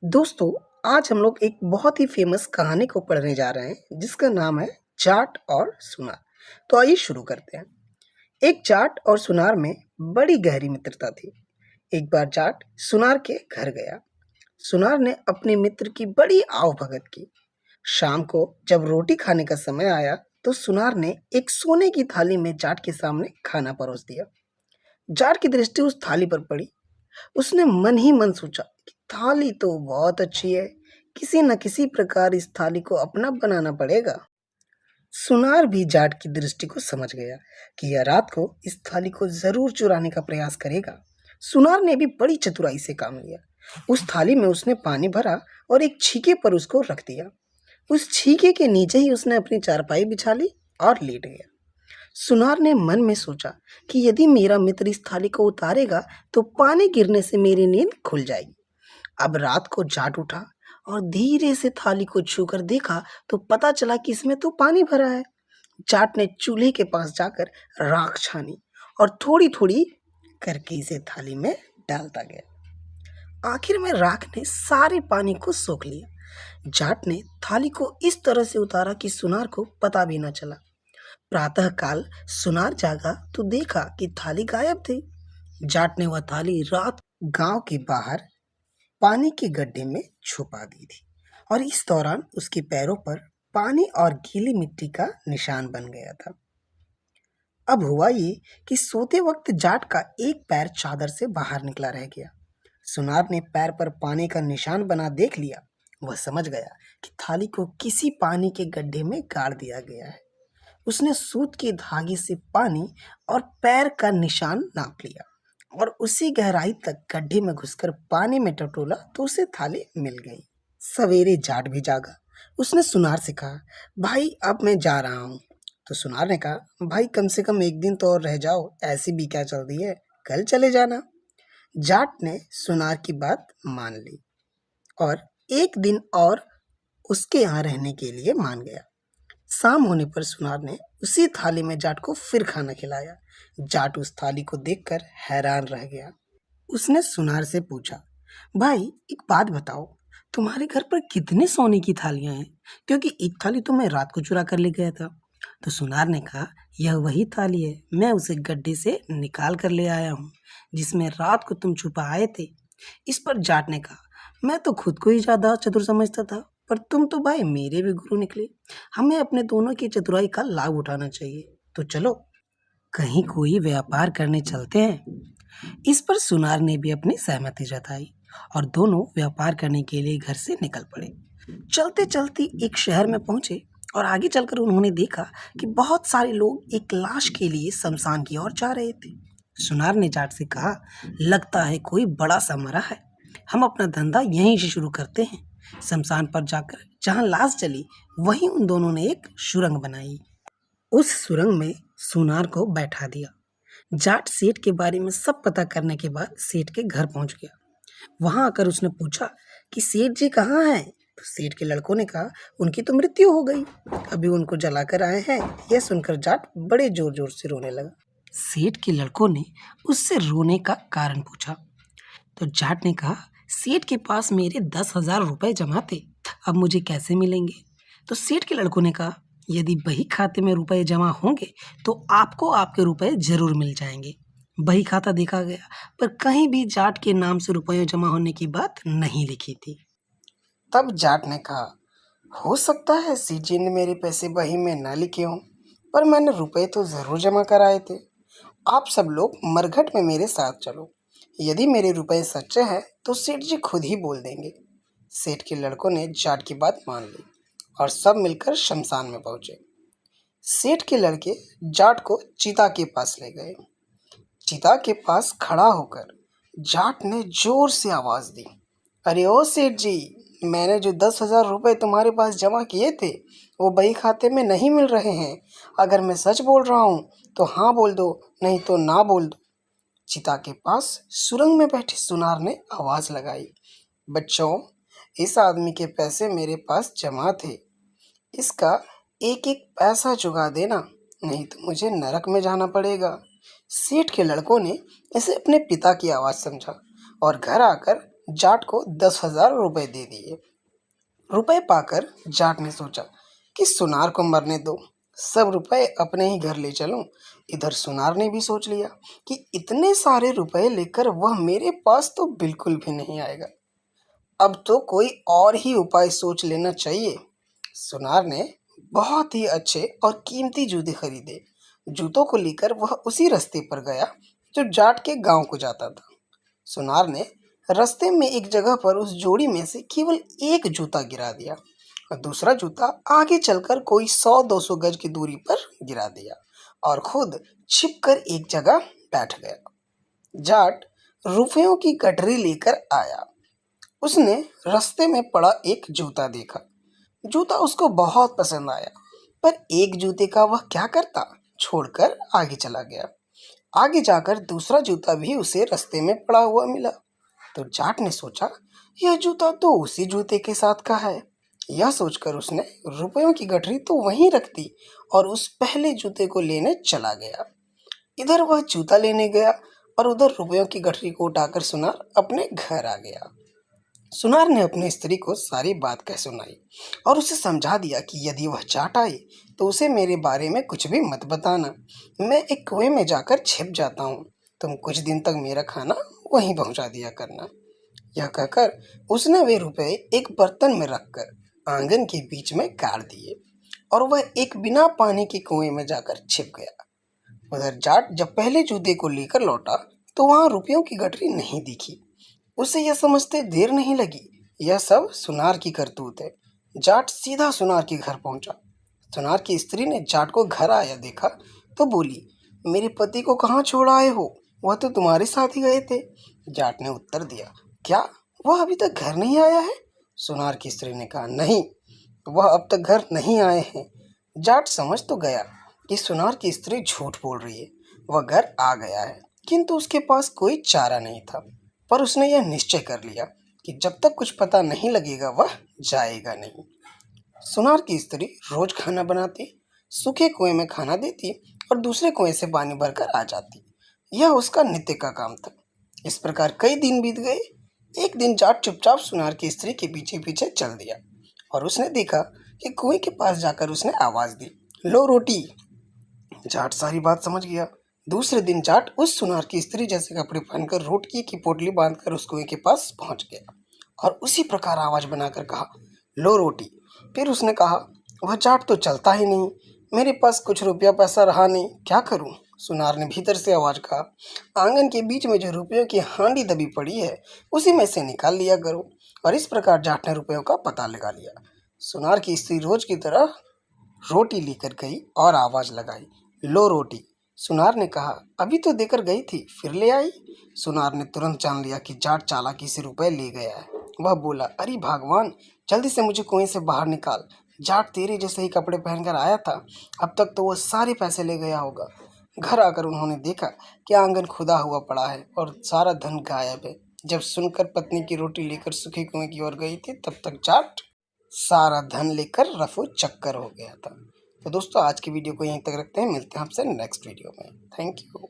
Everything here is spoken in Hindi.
दोस्तों, आज हम लोग एक बहुत ही फ़ेमस कहानी को पढ़ने जा रहे हैं, जिसका नाम है जाट और सुनार। तो आइए शुरू करते हैं। एक जाट और सुनार में बड़ी गहरी मित्रता थी। एक बार जाट सुनार के घर गया। सुनार ने अपने मित्र की बड़ी आवभगत की। शाम को जब रोटी खाने का समय आया, तो सुनार ने एक सोने की थाली में जाट के सामने खाना परोस दिया। जाट की दृष्टि उस थाली पर पड़ी। उसने मन ही मन सोचा कि थाली तो बहुत अच्छी है, किसी न किसी प्रकार इस थाली को अपना बनाना पड़ेगा। सुनार भी जाट की दृष्टि को समझ गया कि यह रात को इस थाली को जरूर चुराने का प्रयास करेगा। सुनार ने भी बड़ी चतुराई से काम लिया। उस थाली में उसने पानी भरा और एक छीके पर उसको रख दिया। उस छीके के नीचे ही उसने अपनी चारपाई बिछा ली और लेट गया। सुनार ने मन में सोचा कि यदि मेरा मित्र इस थाली को उतारेगा तो पानी गिरने से मेरी नींद खुल जाएगी। अब रात को जाट उठा और धीरे से थाली को छूकर देखा तो पता चला कि इसमें तो पानी भरा है। जाट ने चूल्हे के पास जाकर राख छानी और थोड़ी थोड़ी करके इसे थाली में डालता गया। आखिर में राख ने सारे पानी को सोख लिया। जाट ने थाली को इस तरह से उतारा कि सुनार को पता भी न चला। प्रातःकाल सुनार जागा तो देखा कि थाली गायब थी। जाट ने वह थाली रात गांव के बाहर पानी के गड्ढे में छुपा दी थी और इस दौरान उसके पैरों पर पानी और गीली मिट्टी का निशान बन गया था। अब हुआ ये कि सोते वक्त जाट का एक पैर चादर से बाहर निकला रह गया। सुनार ने पैर पर पानी का निशान बना देख लिया। वह समझ गया कि थाली को किसी पानी के गड्ढे में गाड़ दिया गया है। उसने सूत के धागे से पानी और पैर का निशान नाप लिया और उसी गहराई तक गड्ढे में घुसकर पानी में टटोला तो उसे थाली मिल गई। सवेरे जाट भी जागा। उसने सुनार से कहा, भाई अब मैं जा रहा हूँ। तो सुनार ने कहा, भाई कम से कम एक दिन तो और रह जाओ, ऐसी भी क्या चल रही है, कल चले जाना। जाट ने सुनार की बात मान ली और एक दिन और उसके यहाँ रहने के लिए मान गया। शाम होने पर सुनार ने उसी थाली में जाट को फिर खाना खिलाया। जाट उस थाली को देखकर हैरान रह गया। उसने सुनार से पूछा, भाई एक बात बताओ, तुम्हारे घर पर कितने सोने की थालियां हैं? क्योंकि एक थाली तो मैं रात को चुरा कर ले गया था। तो सुनार ने कहा, यह वही थाली है, मैं उसे गड्ढे से निकाल कर ले आया हूँ, जिसमें रात को तुम छुपाए थे। इस पर जाट ने कहा, मैं तो खुद को ही ज्यादा चतुर समझता था, पर तुम तो भाई मेरे भी गुरु निकले। हमें अपने दोनों की चतुराई का लाभ उठाना चाहिए। तो चलो कहीं कोई व्यापार करने चलते हैं। इस पर सुनार ने भी अपनी सहमति जताई और दोनों व्यापार करने के लिए घर से निकल पड़े। चलते चलते एक शहर में पहुंचे और आगे चलकर उन्होंने देखा कि बहुत सारे लोग एक लाश के लिए शमशान की ओर जा रहे थे। सुनार ने जाट से कहा, लगता है कोई बड़ा सा मरा है, हम अपना धंधा यहीं से शुरू करते हैं। शमशान पर जाकर जहां लाश चली वहीं उन दोनों ने एक सुरंग बनाई। उस सुरंग में सुनार को बैठा दिया। जाट सेठ के बारे में सब पता करने के बाद सेठ के घर पहुंच गया। वहां आकर उसने पूछा कि सेठ जी कहाँ हैं? तो सेठ के लड़कों ने कहा, उनकी तो मृत्यु हो गई, अभी उनको जलाकर आए हैं। यह सुनकर जाट बड़े जोर जोर से रोने लगा। सेठ के लड़कों ने उससे रोने का कारण पूछा। तो जाट ने कहा, सेठ के पास मेरे 10,000 रुपए जमा थे, अब मुझे कैसे मिलेंगे? तो सेठ के लड़कों ने कहा, यदि बही खाते में रुपए जमा होंगे तो आपको आपके रुपए जरूर मिल जाएंगे। बही खाता देखा गया, पर कहीं भी जाट के नाम से रुपये जमा होने की बात नहीं लिखी थी। तब जाट ने कहा, हो सकता है सेठ जी ने मेरे पैसे बही में न लिखे हों, पर मैंने रुपए तो जरूर जमा कराए थे। आप सब लोग मरघट में मेरे साथ चलो। यदि मेरे रुपए सच्चे हैं तो सेठ जी खुद ही बोल देंगे। सेठ के लड़कों ने जाट की बात मान ली और सब मिलकर शमशान में पहुंचे। सेठ के लड़के जाट को चिता के पास ले गए। चिता के पास खड़ा होकर जाट ने जोर से आवाज दी, अरे ओ सेठ जी, मैंने जो 10,000 रुपए तुम्हारे पास जमा किए थे वो बही खाते में नहीं मिल रहे हैं। अगर मैं सच बोल रहा हूँ तो हाँ बोल दो, नहीं तो ना बोल दो। चिता के पास सुरंग में बैठे सुनार ने आवाज लगाई, बच्चों, इस आदमी के पैसे मेरे पास जमा थे, इसका एक एक पैसा चुका देना, नहीं तो मुझे नरक में जाना पड़ेगा। सेठ के लड़कों ने इसे अपने पिता की आवाज़ समझा और घर आकर जाट को 10,000 रुपए दे दिए। रुपए पाकर जाट ने सोचा कि सुनार को मरने दो, सब रुपए अपने ही घर ले चलूं। इधर सुनार ने भी सोच लिया कि इतने सारे रुपए लेकर वह मेरे पास तो बिल्कुल भी नहीं आएगा, अब तो कोई और ही उपाय सोच लेना चाहिए। सुनार ने बहुत ही अच्छे और कीमती जूते खरीदे। जूतों को लेकर वह उसी रास्ते पर गया जो जाट के गांव को जाता था। सुनार ने रास्ते में एक जगह पर उस जोड़ी में से केवल एक जूता गिरा दिया और दूसरा जूता आगे चलकर कोई 100-200 गज की दूरी पर गिरा दिया और खुद छिपकर एक जगह बैठ गया। जाट रुपयों की गठरी लेकर आया। उसने रास्ते में पड़ा एक जूता देखा। जूता उसको बहुत पसंद आया, पर एक जूते का वह क्या करता, छोड़कर आगे चला गया। आगे जाकर दूसरा जूता भी उसे रास्ते में पड़ा हुआ मिला। तो जाट ने सोचा, यह जूता तो उसी जूते के साथ का है। यह सोचकर उसने रुपयों की गठरी तो वहीं रख दी और उस पहले जूते को लेने चला गया। इधर वह जूता लेने गया और उधर रुपयों की गठरी को उठाकर सुनार अपने घर आ गया। सुनार ने अपनी स्त्री को सारी बात कह सुनाई और उसे समझा दिया कि यदि वह जाट आए तो उसे मेरे बारे में कुछ भी मत बताना। मैं एक कुएं में जाकर छिप जाता हूँ, तुम कुछ दिन तक मेरा खाना वहीं पहुँचा दिया करना। यह कहकर उसने वे रुपए एक बर्तन में रखकर आंगन के बीच में गाड़ दिए और वह एक बिना पानी के कुएं में जाकर छिप गया। उधर जाट जब पहले जूते को लेकर लौटा तो वहां रुपयों की गठरी नहीं दिखी। उसे यह समझते देर नहीं लगी, यह सब सुनार की करतूत है। जाट सीधा सुनार के घर पहुंचा। सुनार की स्त्री ने जाट को घर आया देखा तो बोली, मेरे पति को कहाँ छोड़ आए हो, वह तो तुम्हारे साथ ही गए थे। जाट ने उत्तर दिया, क्या वह अभी तक घर नहीं आया है? सुनार की स्त्री ने कहा, नहीं, वह अब तक घर नहीं आए हैं। जाट समझ तो गया कि सुनार की स्त्री झूठ बोल रही है, वह घर आ गया है, किंतु उसके पास कोई चारा नहीं था। पर उसने यह निश्चय कर लिया कि जब तक कुछ पता नहीं लगेगा वह जाएगा नहीं। सुनार की स्त्री रोज खाना बनाती, सूखे कुएं में खाना देती और दूसरे कुएं से पानी भरकर आ जाती। यह उसका नित्य का काम था। इस प्रकार कई दिन बीत गए। एक दिन जाट चुपचाप सुनार की स्त्री के पीछे पीछे चल दिया और उसने देखा कि कुएं के पास जाकर उसने आवाज दी, लो रोटी। जाट सारी बात समझ गया। दूसरे दिन जाट उस सुनार की स्त्री जैसे कपड़े पहनकर रोटी की पोटली बांधकर उस कुएं के पास पहुंच गया और उसी प्रकार आवाज बनाकर कहा, लो रोटी। फिर उसने कहा, वह जाट तो चलता ही नहीं, मेरे पास कुछ रुपया पैसा रहा नहीं, क्या करूं? सुनार ने भीतर से आवाज कहा, आंगन के बीच में जो रुपयों की हांडी दबी पड़ी है उसी में से निकाल लिया करो। और इस प्रकार जाट ने रुपयों का पता लगा लिया। सुनार की स्त्री रोज की तरह रोटी लेकर गई और आवाज लगाई, लो रोटी। सुनार ने कहा, अभी तो देकर गई थी, फिर ले आई। सुनार ने तुरंत जान लिया कि जाट चालाकी से रुपए ले गया है। वह बोला, अरे भगवान, जल्दी से मुझे कुएं से बाहर निकाल। जाट तेरे जैसे ही कपड़े पहनकर आया था, अब तक तो वह सारे पैसे ले गया होगा। घर आकर उन्होंने देखा कि आंगन खुदा हुआ पड़ा है और सारा धन गायब है। जब सुनकर पत्नी की रोटी लेकर सूखे कुएं की ओर गई थी, तब तक जाट सारा धन लेकर रफू चक्कर हो गया था। तो दोस्तों, आज की वीडियो को यहीं तक रखते हैं, मिलते हैं आपसे नेक्स्ट वीडियो में। Thank you.